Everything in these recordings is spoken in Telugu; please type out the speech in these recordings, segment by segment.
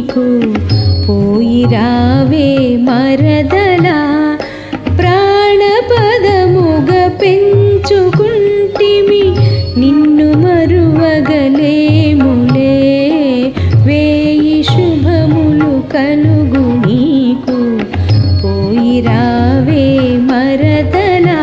నీకు పోయి రావే మరదలా ప్రాణపదముగ పెంచుకుంటిమి నిన్ను మరువగలేములే వేయి శుభములు కలుగు నీకు పోయి రావే మరదలా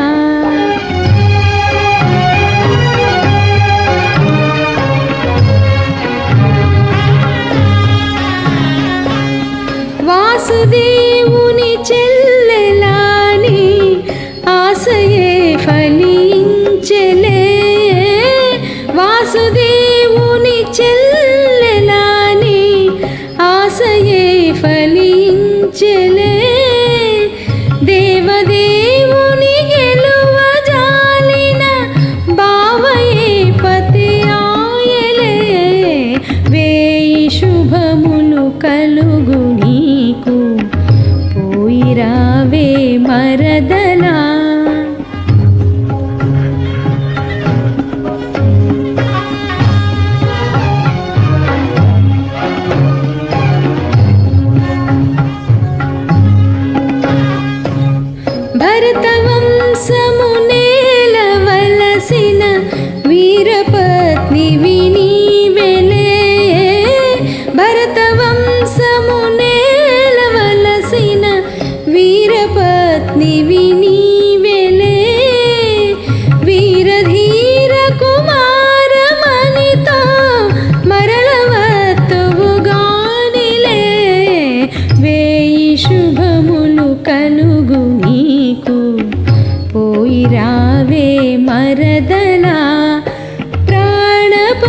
వాసుదేవుని చెల్లెలాని ఆశయే ఫలించెలే వాసుదేవుని చెల్లెలాని ఆశయే ఫలించెలే దేవదేవుని గెలువజాలిన బావయే పతి ఆయలే వేయి శుభములు కలుగు నీకు పోయి రావే మరదలా భరతవంశము నేలవలసిన వీరపత్నివి నీవెలే భరతవంశము నేలవలసిన వీరపత్నివి నీవెలే వీరధీర కుమారమణితో మరళవత్తువుగానిలే వేయి శుభములు కలుగు నీకు పోయి రావే మరదలా ప్రాణప